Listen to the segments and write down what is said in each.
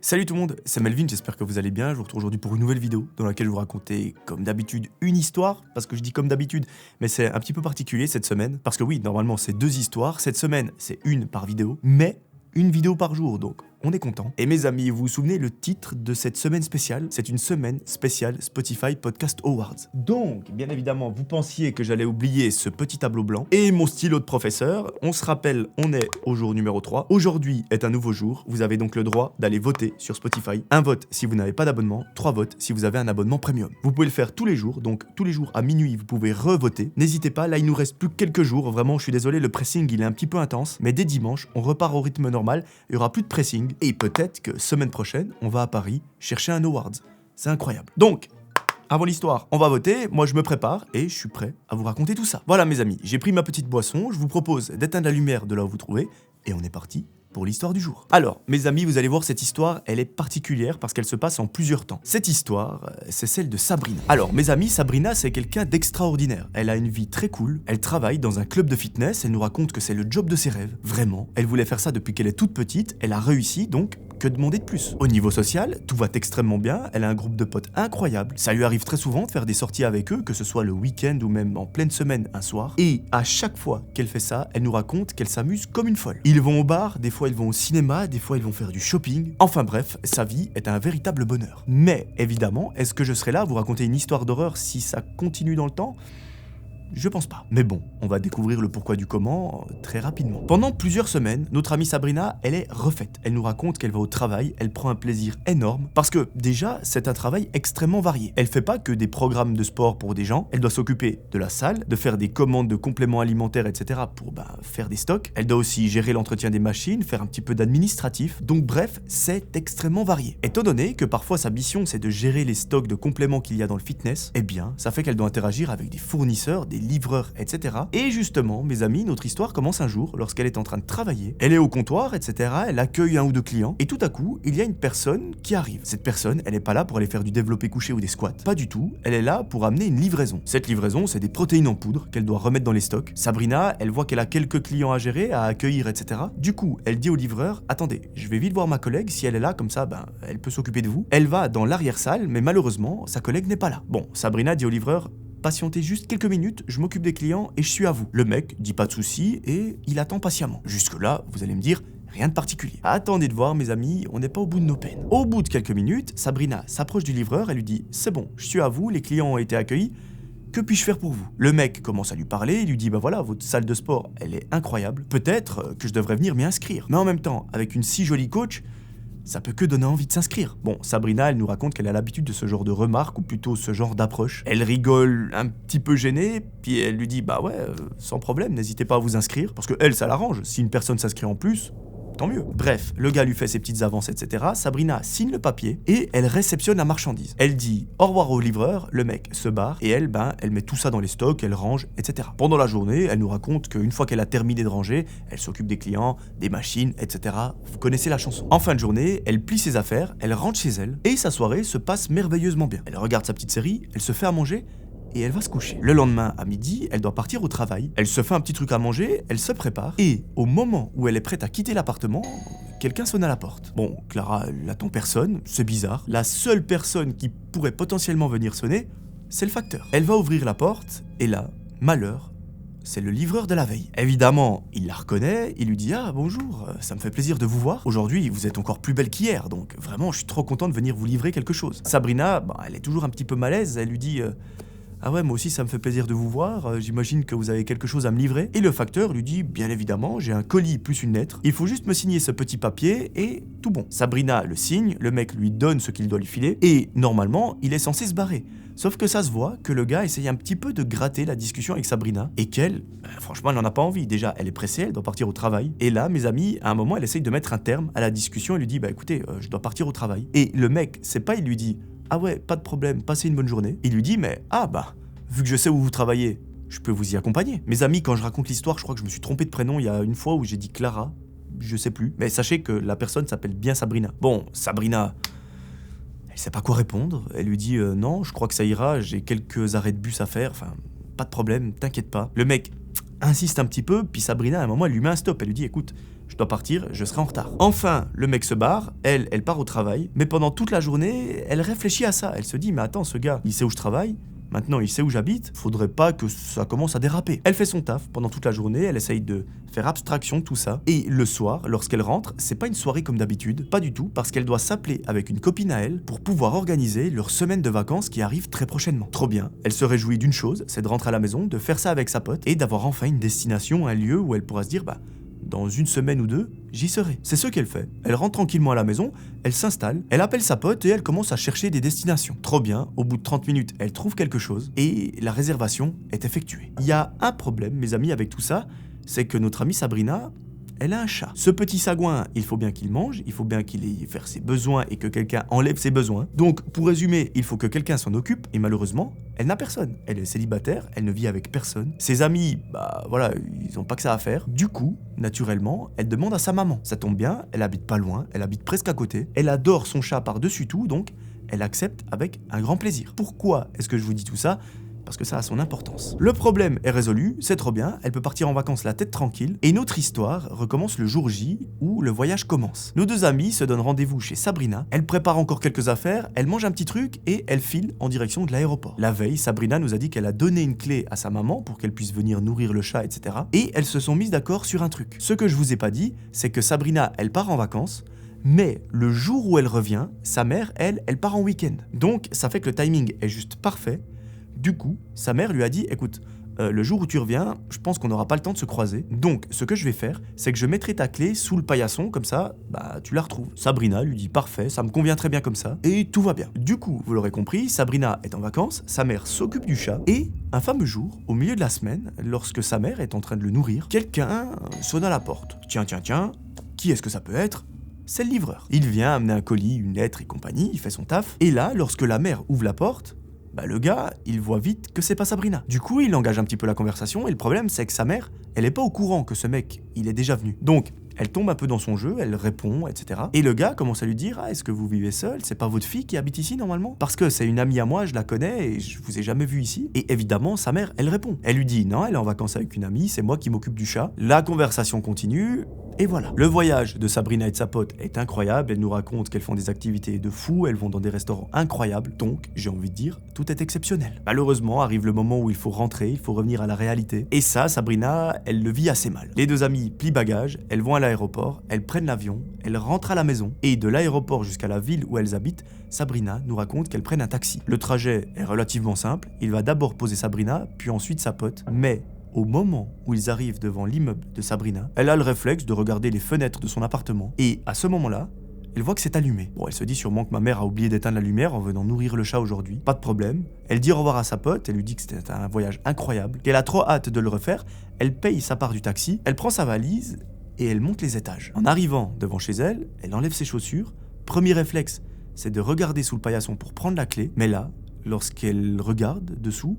Salut tout le monde, c'est Melvin, j'espère que vous allez bien. Je vous retrouve aujourd'hui pour une nouvelle vidéo dans laquelle je vous raconter, comme d'habitude, une histoire. Parce que je dis comme d'habitude, mais c'est un petit peu particulier cette semaine. Parce que oui, normalement c'est 2 histoires. Cette semaine, c'est une par vidéo, mais une vidéo par jour, donc on est content. Et mes amis, vous vous souvenez le titre de cette semaine spéciale? C'est une semaine spéciale Spotify Podcast Awards. Donc, bien évidemment, vous pensiez que j'allais oublier ce petit tableau blanc et mon stylo de professeur. On se rappelle, on est au jour numéro 3. Aujourd'hui est un nouveau jour. Vous avez donc le droit d'aller voter sur Spotify. Un vote si vous n'avez pas d'abonnement, 3 votes si vous avez un abonnement premium. Vous pouvez le faire tous les jours, donc tous les jours à minuit, vous pouvez revoter. N'hésitez pas, là il nous reste plus que quelques jours. Vraiment, je suis désolé, le pressing il est un petit peu intense, mais dès dimanche, on repart au rythme normal. Il y aura plus de pressing. Et peut-être que semaine prochaine, on va à Paris chercher un awards. C'est incroyable. Donc, avant l'histoire, on va voter, moi je me prépare et je suis prêt à vous raconter tout ça. Voilà mes amis, j'ai pris ma petite boisson, je vous propose d'éteindre la lumière de là où vous trouvez, et on est parti pour l'histoire du jour. Alors, mes amis, vous allez voir, cette histoire, elle est particulière parce qu'elle se passe en plusieurs temps. Cette histoire, c'est celle de Sabrina. Alors, mes amis, Sabrina, c'est quelqu'un d'extraordinaire. Elle a une vie très cool, elle travaille dans un club de fitness, elle nous raconte que c'est le job de ses rêves. Vraiment, elle voulait faire ça depuis qu'elle est toute petite, elle a réussi, donc que demander de plus? Au niveau social, tout va extrêmement bien, elle a un groupe de potes incroyable, ça lui arrive très souvent de faire des sorties avec eux, que ce soit le week-end ou même en pleine semaine un soir, et à chaque fois qu'elle fait ça, elle nous raconte qu'elle s'amuse comme une folle. Ils vont au bar, des fois ils vont au cinéma, des fois ils vont faire du shopping, enfin bref, sa vie est un véritable bonheur. Mais évidemment, est-ce que je serai là à vous raconter une histoire d'horreur si ça continue dans le temps? Je pense pas. Mais bon, on va découvrir le pourquoi du comment très rapidement. Pendant plusieurs semaines, notre amie Sabrina, elle est refaite. Elle nous raconte qu'elle va au travail, elle prend un plaisir énorme, parce que déjà, c'est un travail extrêmement varié. Elle fait pas que des programmes de sport pour des gens, elle doit s'occuper de la salle, de faire des commandes de compléments alimentaires, etc. pour faire des stocks. Elle doit aussi gérer l'entretien des machines, faire un petit peu d'administratif. Donc bref, c'est extrêmement varié. Étant donné que parfois sa mission, c'est de gérer les stocks de compléments qu'il y a dans le fitness, eh bien, ça fait qu'elle doit interagir avec des fournisseurs, des livreurs, etc. Et justement, mes amis, notre histoire commence un jour lorsqu'elle est en train de travailler. Elle est au comptoir, etc. Elle accueille un ou deux clients et tout à coup, il y a une personne qui arrive. Cette personne, elle n'est pas là pour aller faire du développé couché ou des squats. Pas du tout. Elle est là pour amener une livraison. Cette livraison, c'est des protéines en poudre qu'elle doit remettre dans les stocks. Sabrina, elle voit qu'elle a quelques clients à gérer, à accueillir, etc. Du coup, elle dit au livreur, attendez, je vais vite voir ma collègue, si elle est là, comme ça, elle peut s'occuper de vous. Elle va dans l'arrière-salle, mais malheureusement, sa collègue n'est pas là. Bon, Sabrina dit au livreur, patientez juste quelques minutes, je m'occupe des clients et je suis à vous. Le mec dit pas de soucis et il attend patiemment. Jusque-là, vous allez me dire, rien de particulier. Attendez de voir mes amis, on n'est pas au bout de nos peines. Au bout de quelques minutes, Sabrina s'approche du livreur, elle lui dit, c'est bon, je suis à vous, les clients ont été accueillis, que puis-je faire pour vous? Le mec commence à lui parler, il lui dit, voilà, votre salle de sport, elle est incroyable, peut-être que je devrais venir m'y inscrire. Mais en même temps, avec une si jolie coach, ça peut que donner envie de s'inscrire. Bon, Sabrina, elle nous raconte qu'elle a l'habitude de ce genre de remarques, ou plutôt ce genre d'approche. Elle rigole un petit peu gênée, puis elle lui dit, sans problème, n'hésitez pas à vous inscrire, parce que elle, ça l'arrange. Si une personne s'inscrit en plus, tant mieux. Bref, le gars lui fait ses petites avances, etc. Sabrina signe le papier, et elle réceptionne la marchandise. Elle dit au revoir au livreur, le mec se barre, et elle, elle met tout ça dans les stocks, elle range, etc. Pendant la journée, elle nous raconte qu'une fois qu'elle a terminé de ranger, elle s'occupe des clients, des machines, etc. Vous connaissez la chanson. En fin de journée, elle plie ses affaires, elle rentre chez elle, et sa soirée se passe merveilleusement bien. Elle regarde sa petite série, elle se fait à manger, et elle va se coucher. Le lendemain, à midi, elle doit partir au travail. Elle se fait un petit truc à manger, elle se prépare, et au moment où elle est prête à quitter l'appartement, quelqu'un sonne à la porte. Bon, Clara, elle n'attend personne, c'est bizarre. La seule personne qui pourrait potentiellement venir sonner, c'est le facteur. Elle va ouvrir la porte, et là, malheur, c'est le livreur de la veille. Évidemment, il la reconnaît, il lui dit « Ah, bonjour, ça me fait plaisir de vous voir. Aujourd'hui, vous êtes encore plus belle qu'hier, donc vraiment, je suis trop content de venir vous livrer quelque chose. » Sabrina, elle est toujours un petit peu malaise, elle lui dit ah ouais, moi aussi ça me fait plaisir de vous voir, j'imagine que vous avez quelque chose à me livrer. Et le facteur lui dit, bien évidemment, j'ai un colis plus une lettre, il faut juste me signer ce petit papier et tout bon. Sabrina le signe, le mec lui donne ce qu'il doit lui filer, et normalement, il est censé se barrer. Sauf que ça se voit que le gars essaye un petit peu de gratter la discussion avec Sabrina, et qu'elle, franchement, elle n'en a pas envie. Déjà, elle est pressée, elle doit partir au travail. Et là, mes amis, à un moment, elle essaye de mettre un terme à la discussion, elle lui dit, écoutez, je dois partir au travail. Et le mec, c'est pas, il lui dit, ah ouais, pas de problème, passez une bonne journée. Il lui dit, vu que je sais où vous travaillez, je peux vous y accompagner. Mes amis, quand je raconte l'histoire, je crois que je me suis trompé de prénom il y a une fois où j'ai dit Clara, je sais plus. Mais sachez que la personne s'appelle bien Sabrina. Bon, Sabrina, elle sait pas quoi répondre. Elle lui dit non, je crois que ça ira, j'ai quelques arrêts de bus à faire, pas de problème, t'inquiète pas. Le mec insiste un petit peu, puis Sabrina, à un moment, elle lui met un stop. Elle lui dit écoute, je dois partir, je serai en retard. Enfin, le mec se barre, elle part au travail, mais pendant toute la journée, elle réfléchit à ça. Elle se dit, mais attends, ce gars, il sait où je travaille, maintenant il sait où j'habite, faudrait pas que ça commence à déraper. Elle fait son taf pendant toute la journée, elle essaye de faire abstraction de tout ça. Et le soir, lorsqu'elle rentre, c'est pas une soirée comme d'habitude, pas du tout, parce qu'elle doit s'appeler avec une copine à elle pour pouvoir organiser leur semaine de vacances qui arrive très prochainement. Trop bien, elle se réjouit d'une chose, c'est de rentrer à la maison, de faire ça avec sa pote et d'avoir enfin une destination, un lieu où elle pourra se dire, bah, dans une semaine ou deux, j'y serai. C'est ce qu'elle fait. Elle rentre tranquillement à la maison, elle s'installe, elle appelle sa pote et elle commence à chercher des destinations. Trop bien, au bout de 30 minutes, elle trouve quelque chose et la réservation est effectuée. Il y a un problème, mes amis, avec tout ça, c'est que notre amie Sabrina, elle a un chat. Ce petit sagouin, il faut bien qu'il mange, il faut bien qu'il ait faire ses besoins et que quelqu'un enlève ses besoins. Donc, pour résumer, il faut que quelqu'un s'en occupe et malheureusement, elle n'a personne. Elle est célibataire, elle ne vit avec personne. Ses amis, bah voilà, ils ont pas que ça à faire. Du coup, naturellement, elle demande à sa maman. Ça tombe bien, elle habite pas loin, elle habite presque à côté. Elle adore son chat par-dessus tout, donc elle accepte avec un grand plaisir. Pourquoi est-ce que je vous dis tout ça ? Parce que ça a son importance. Le problème est résolu, c'est trop bien, elle peut partir en vacances la tête tranquille, et notre histoire recommence le jour J, où le voyage commence. Nos deux amis se donnent rendez-vous chez Sabrina, elle prépare encore quelques affaires, elle mange un petit truc, et elle file en direction de l'aéroport. La veille, Sabrina nous a dit qu'elle a donné une clé à sa maman pour qu'elle puisse venir nourrir le chat, etc. Et elles se sont mises d'accord sur un truc. Ce que je vous ai pas dit, c'est que Sabrina, elle part en vacances, mais le jour où elle revient, sa mère, elle part en week-end. Donc ça fait que le timing est juste parfait. Du coup, sa mère lui a dit, écoute, le jour où tu reviens, je pense qu'on n'aura pas le temps de se croiser. Donc, ce que je vais faire, c'est que je mettrai ta clé sous le paillasson, comme ça, bah, tu la retrouves. Sabrina lui dit, parfait, ça me convient très bien comme ça, et tout va bien. Du coup, vous l'aurez compris, Sabrina est en vacances, sa mère s'occupe du chat, et un fameux jour, au milieu de la semaine, lorsque sa mère est en train de le nourrir, quelqu'un sonne à la porte. Tiens, qui est-ce que ça peut être ? C'est le livreur. Il vient amener un colis, une lettre et compagnie, il fait son taf, et là, lorsque la mère ouvre la porte, bah le gars, il voit vite que c'est pas Sabrina. Du coup, il engage un petit peu la conversation et le problème, c'est que sa mère, elle est pas au courant que ce mec, il est déjà venu. Donc, elle tombe un peu dans son jeu, elle répond, etc. Et le gars commence à lui dire, ah, est-ce que vous vivez seul ? C'est pas votre fille qui habite ici normalement ? Parce que c'est une amie à moi, je la connais et je vous ai jamais vu ici. Et évidemment, sa mère, elle répond. Elle lui dit, non, elle est en vacances avec une amie, c'est moi qui m'occupe du chat. La conversation continue. Et voilà. Le voyage de Sabrina et de sa pote est incroyable. Elle nous raconte qu'elles font des activités de fou, elles vont dans des restaurants incroyables. Donc, j'ai envie de dire, tout est exceptionnel. Malheureusement, arrive le moment où il faut rentrer, il faut revenir à la réalité. Et ça, Sabrina, elle le vit assez mal. Les deux amies plient bagages, elles vont à l'aéroport, elles prennent l'avion, elles rentrent à la maison. Et de l'aéroport jusqu'à la ville où elles habitent, Sabrina nous raconte qu'elles prennent un taxi. Le trajet est relativement simple. Il va d'abord poser Sabrina, puis ensuite sa pote. Mais au moment où ils arrivent devant l'immeuble de Sabrina, elle a le réflexe de regarder les fenêtres de son appartement. Et à ce moment-là, elle voit que c'est allumé. Bon, elle se dit sûrement que ma mère a oublié d'éteindre la lumière en venant nourrir le chat aujourd'hui. Pas de problème. Elle dit au revoir à sa pote, elle lui dit que c'était un voyage incroyable, qu'elle a trop hâte de le refaire. Elle paye sa part du taxi, elle prend sa valise et elle monte les étages. En arrivant devant chez elle, elle enlève ses chaussures. Premier réflexe, c'est de regarder sous le paillasson pour prendre la clé. Mais là, lorsqu'elle regarde dessous,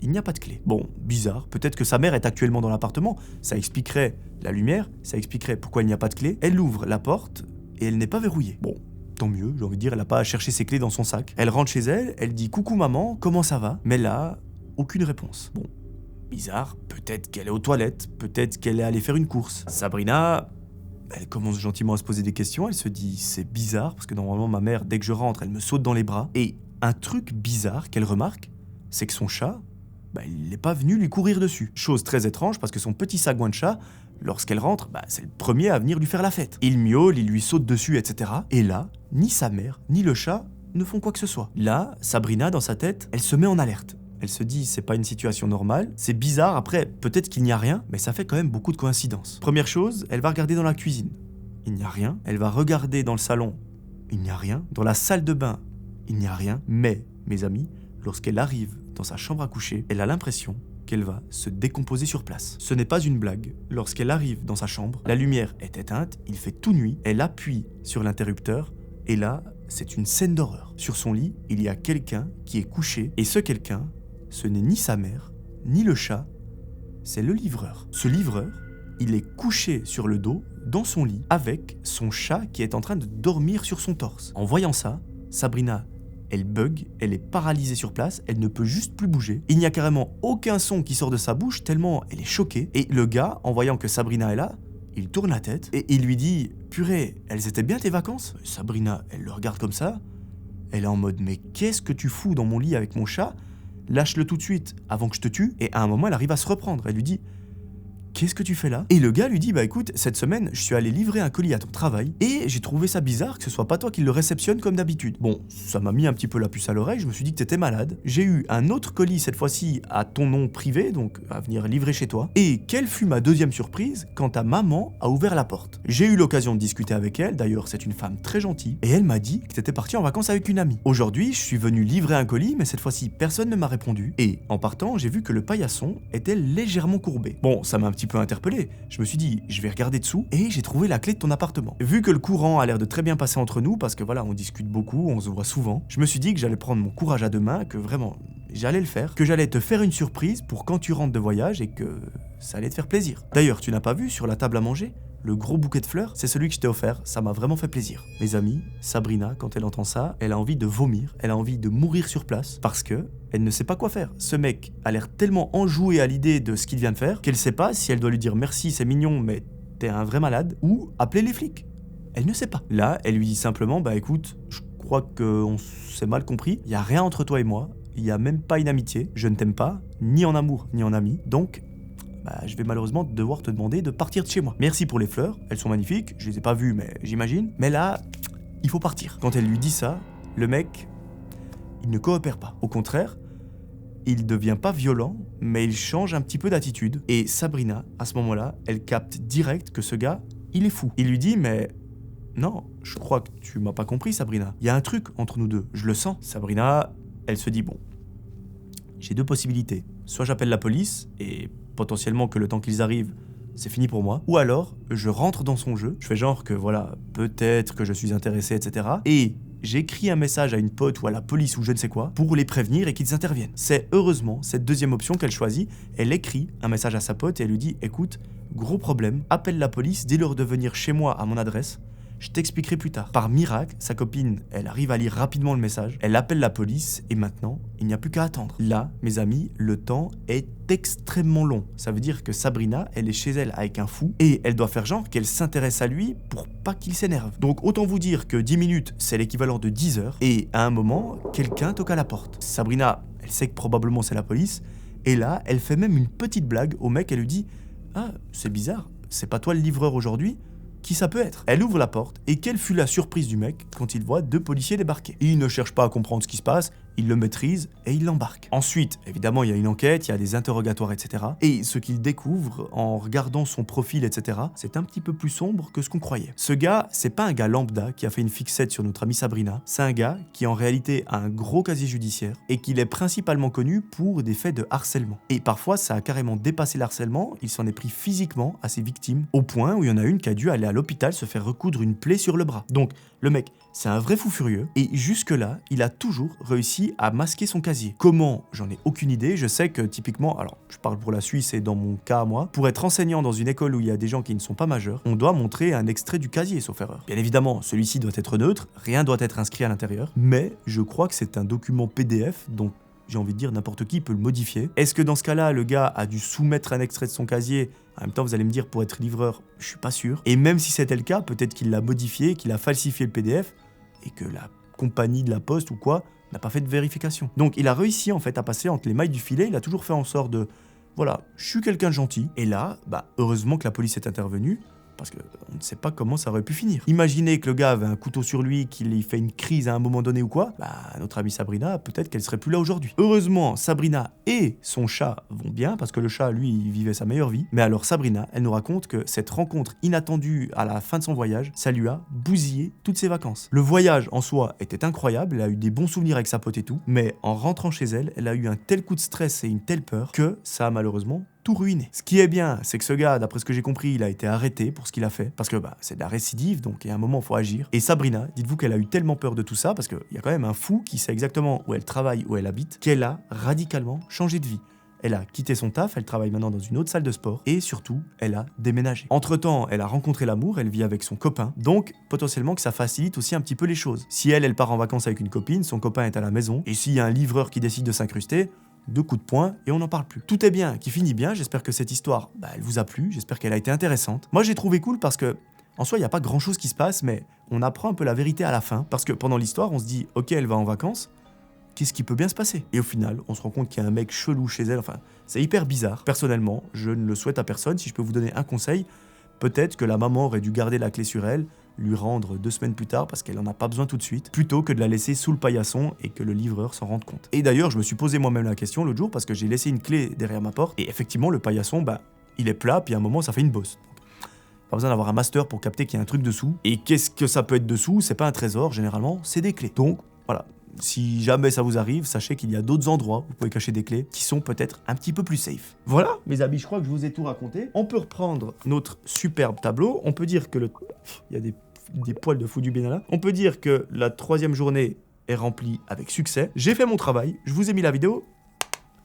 il n'y a pas de clé. Bon, bizarre, peut-être que sa mère est actuellement dans l'appartement, ça expliquerait la lumière, ça expliquerait pourquoi il n'y a pas de clé. Elle ouvre la porte et elle n'est pas verrouillée. Bon, tant mieux, j'ai envie de dire, elle n'a pas à chercher ses clés dans son sac. Elle rentre chez elle, elle dit « Coucou maman, comment ça va ?» Mais là, aucune réponse. Bon, bizarre, peut-être qu'elle est aux toilettes, peut-être qu'elle est allée faire une course. Sabrina, elle commence gentiment à se poser des questions, elle se dit « C'est bizarre, parce que normalement ma mère, dès que je rentre, elle me saute dans les bras. » Et un truc bizarre qu'elle remarque, c'est que son chat, il n'est pas venu lui courir dessus. Chose très étrange parce que son petit sagouin de chat, lorsqu'elle rentre, c'est le premier à venir lui faire la fête. Il miaule, il lui saute dessus, etc. Et là, ni sa mère, ni le chat ne font quoi que ce soit. Là, Sabrina, dans sa tête, elle se met en alerte. Elle se dit, c'est pas une situation normale, c'est bizarre, après, peut-être qu'il n'y a rien, mais ça fait quand même beaucoup de coïncidences. Première chose, elle va regarder dans la cuisine. Il n'y a rien. Elle va regarder dans le salon. Il n'y a rien. Dans la salle de bain, il n'y a rien. Mais, mes amis, lorsqu'elle arrive dans sa chambre à coucher, elle a l'impression qu'elle va se décomposer sur place. Ce n'est pas une blague. Lorsqu'elle arrive dans sa chambre, la lumière est éteinte, il fait tout nuit, elle appuie sur l'interrupteur, et là, c'est une scène d'horreur. Sur son lit, il y a quelqu'un qui est couché, et ce quelqu'un, ce n'est ni sa mère, ni le chat, c'est le livreur. Ce livreur, il est couché sur le dos, dans son lit, avec son chat qui est en train de dormir sur son torse. En voyant ça, Sabrina, elle bug, elle est paralysée sur place, elle ne peut juste plus bouger. Il n'y a carrément aucun son qui sort de sa bouche tellement elle est choquée. Et le gars, en voyant que Sabrina est là, il tourne la tête et il lui dit « Purée, elles étaient bien tes vacances ?» Sabrina, elle le regarde comme ça. Elle est en mode « Mais qu'est-ce que tu fous dans mon lit avec mon chat ? Lâche-le tout de suite avant que je te tue. » Et à un moment, elle arrive à se reprendre. Elle lui dit « Qu'est-ce que tu fais là ?» Et le gars lui dit « Bah écoute, cette semaine, je suis allé livrer un colis à ton travail et j'ai trouvé ça bizarre que ce soit pas toi qui le réceptionne comme d'habitude. » Bon, ça m'a mis un petit peu la puce à l'oreille, je me suis dit que t'étais malade. J'ai eu un autre colis cette fois-ci à ton nom privé, donc à venir livrer chez toi. Et quelle fut ma deuxième surprise quand ta maman a ouvert la porte. J'ai eu l'occasion de discuter avec elle, d'ailleurs c'est une femme très gentille, et elle m'a dit que t'étais parti en vacances avec une amie. Aujourd'hui, je suis venu livrer un colis, mais cette fois-ci personne ne m'a répondu. Et en partant, j'ai vu que le paillasson était légèrement courbé. Bon, ça m'a un petit peu interpellé. Je me suis dit, je vais regarder dessous et j'ai trouvé la clé de ton appartement. Vu que le courant a l'air de très bien passer entre nous, parce que voilà, on discute beaucoup, on se voit souvent, je me suis dit que j'allais prendre mon courage à deux mains, que vraiment, j'allais le faire, que j'allais te faire une surprise pour quand tu rentres de voyage et que ça allait te faire plaisir. D'ailleurs, tu n'as pas vu sur la table à manger le gros bouquet de fleurs, c'est celui que je t'ai offert, ça m'a vraiment fait plaisir. Mes amis, Sabrina, quand elle entend ça, elle a envie de vomir, elle a envie de mourir sur place, parce que elle ne sait pas quoi faire. Ce mec a l'air tellement enjoué à l'idée de ce qu'il vient de faire, qu'elle sait pas si elle doit lui dire merci, c'est mignon, mais t'es un vrai malade, ou appeler les flics. Elle ne sait pas. Là, elle lui dit simplement, bah écoute, je crois qu'on s'est mal compris, il y a rien entre toi et moi, il y a même pas une amitié, je ne t'aime pas, ni en amour, ni en ami, donc je vais malheureusement devoir te demander de partir de chez moi. Merci pour les fleurs, elles sont magnifiques, je les ai pas vues mais j'imagine. Mais là, il faut partir. Quand elle lui dit ça, le mec, il ne coopère pas. Au contraire, il devient pas violent, mais il change un petit peu d'attitude. Et Sabrina, à ce moment-là, elle capte direct que ce gars, il est fou. Il lui dit, mais non, je crois que tu m'as pas compris Sabrina. Il y a un truc entre nous deux, je le sens. Sabrina, elle se dit, bon, j'ai deux possibilités. Soit j'appelle la police et potentiellement que le temps qu'ils arrivent, c'est fini pour moi. Ou alors, je rentre dans son jeu, je fais genre que voilà, peut-être que je suis intéressé, etc. Et j'écris un message à une pote ou à la police ou je ne sais quoi pour les prévenir et qu'ils interviennent. C'est heureusement cette deuxième option qu'elle choisit. Elle écrit un message à sa pote et elle lui dit « Écoute, gros problème, appelle la police, dis-leur de venir chez moi à mon adresse. Je t'expliquerai plus tard. » Par miracle, sa copine, elle arrive à lire rapidement le message, elle appelle la police et maintenant, il n'y a plus qu'à attendre. Là, mes amis, le temps est extrêmement long. Ça veut dire que Sabrina, elle est chez elle avec un fou et elle doit faire genre qu'elle s'intéresse à lui pour pas qu'il s'énerve. Donc autant vous dire que 10 minutes, c'est l'équivalent de 10 heures et à un moment, quelqu'un toque à la porte. Sabrina, elle sait que probablement c'est la police et là, elle fait même une petite blague au mec, elle lui dit « Ah, c'est bizarre, c'est pas toi le livreur aujourd'hui ? Qui ça peut être ?» Elle ouvre la porte, et quelle fut la surprise du mec quand il voit deux policiers débarquer. Il ne cherche pas à comprendre ce qui se passe, il le maîtrise et il l'embarque. Ensuite, évidemment, il y a une enquête, il y a des interrogatoires, etc. Et ce qu'il découvre en regardant son profil, etc., c'est un petit peu plus sombre que ce qu'on croyait. Ce gars, c'est pas un gars lambda qui a fait une fixette sur notre amie Sabrina, c'est un gars qui en réalité a un gros casier judiciaire et qu'il est principalement connu pour des faits de harcèlement. Et parfois, ça a carrément dépassé le harcèlement, il s'en est pris physiquement à ses victimes, au point où il y en a une qui a dû aller à l'hôpital se faire recoudre une plaie sur le bras. Donc, le mec, c'est un vrai fou furieux, et jusque-là, il a toujours réussi à masquer son casier. Comment? J'en ai aucune idée, je sais que typiquement, alors je parle pour la Suisse et dans mon cas à moi, pour être enseignant dans une école où il y a des gens qui ne sont pas majeurs, on doit montrer un extrait du casier, sauf erreur. Bien évidemment, celui-ci doit être neutre, rien doit être inscrit à l'intérieur, mais je crois que c'est un document PDF, donc j'ai envie de dire n'importe qui peut le modifier. Est-ce que dans ce cas-là, le gars a dû soumettre un extrait de son casier? En même temps, vous allez me dire, pour être livreur, je suis pas sûr. Et même si c'était le cas, peut-être qu'il l'a modifié, qu'il a falsifié le PDF, et que la compagnie de la poste ou quoi n'a pas fait de vérification. Donc il a réussi en fait à passer entre les mailles du filet, il a toujours fait en sorte de, voilà, je suis quelqu'un de gentil. Et là, heureusement que la police est intervenue, parce qu'on ne sait pas comment ça aurait pu finir. Imaginez que le gars avait un couteau sur lui, qu'il ait fait une crise à un moment donné ou quoi, notre amie Sabrina, peut-être qu'elle serait plus là aujourd'hui. Heureusement, Sabrina et son chat vont bien, parce que le chat, lui, il vivait sa meilleure vie. Mais alors Sabrina, elle nous raconte que cette rencontre inattendue à la fin de son voyage, ça lui a bousillé toutes ses vacances. Le voyage en soi était incroyable, elle a eu des bons souvenirs avec sa pote et tout, mais en rentrant chez elle, elle a eu un tel coup de stress et une telle peur que ça a malheureusement tout ruiné. Ce qui est bien, c'est que ce gars, d'après ce que j'ai compris, il a été arrêté pour ce qu'il a fait, parce que c'est de la récidive, donc il y a un moment, il faut agir. Et Sabrina, dites-vous qu'elle a eu tellement peur de tout ça, parce qu'il y a quand même un fou qui sait exactement où elle travaille, où elle habite, qu'elle a radicalement changé de vie. Elle a quitté son taf, elle travaille maintenant dans une autre salle de sport, et surtout, elle a déménagé. Entre-temps, elle a rencontré l'amour, elle vit avec son copain, donc potentiellement que ça facilite aussi un petit peu les choses. Si elle part en vacances avec une copine, son copain est à la maison, et s'il y a un livreur qui décide de s'incruster, 2 coups de poing et on n'en parle plus. Tout est bien, qui finit bien, j'espère que cette histoire, elle vous a plu, j'espère qu'elle a été intéressante. Moi j'ai trouvé cool parce que, en soi il n'y a pas grand chose qui se passe, mais on apprend un peu la vérité à la fin, parce que pendant l'histoire on se dit, ok elle va en vacances, qu'est-ce qui peut bien se passer? Et au final, on se rend compte qu'il y a un mec chelou chez elle, enfin c'est hyper bizarre. Personnellement, je ne le souhaite à personne, si je peux vous donner un conseil, peut-être que la maman aurait dû garder la clé sur elle, lui rendre 2 semaines plus tard parce qu'elle n'en a pas besoin tout de suite, plutôt que de la laisser sous le paillasson et que le livreur s'en rende compte. Et d'ailleurs, je me suis posé moi-même la question l'autre jour parce que j'ai laissé une clé derrière ma porte et effectivement, le paillasson, il est plat, puis à un moment, ça fait une bosse. Pas besoin d'avoir un master pour capter qu'il y a un truc dessous. Et qu'est-ce que ça peut être dessous? C'est pas un trésor, généralement, c'est des clés. Donc, voilà. Si jamais ça vous arrive, sachez qu'il y a d'autres endroits où vous pouvez cacher des clés qui sont peut-être un petit peu plus safe. Voilà, mes amis, je crois que je vous ai tout raconté. On peut reprendre notre superbe tableau. On peut dire que il y a des poils de fou du Benalla. On peut dire que la 3e journée est remplie avec succès. J'ai fait mon travail, je vous ai mis la vidéo.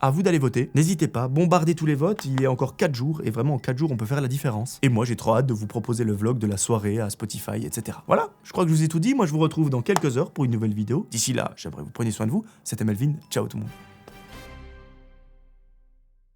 À vous d'aller voter. N'hésitez pas, bombardez tous les votes, il y a encore 4 jours, et vraiment en 4 jours on peut faire la différence. Et moi j'ai trop hâte de vous proposer le vlog de la soirée à Spotify, etc. Voilà, je crois que je vous ai tout dit, moi je vous retrouve dans quelques heures pour une nouvelle vidéo. D'ici là, j'aimerais que vous preniez soin de vous, c'était Melvin, ciao tout le monde.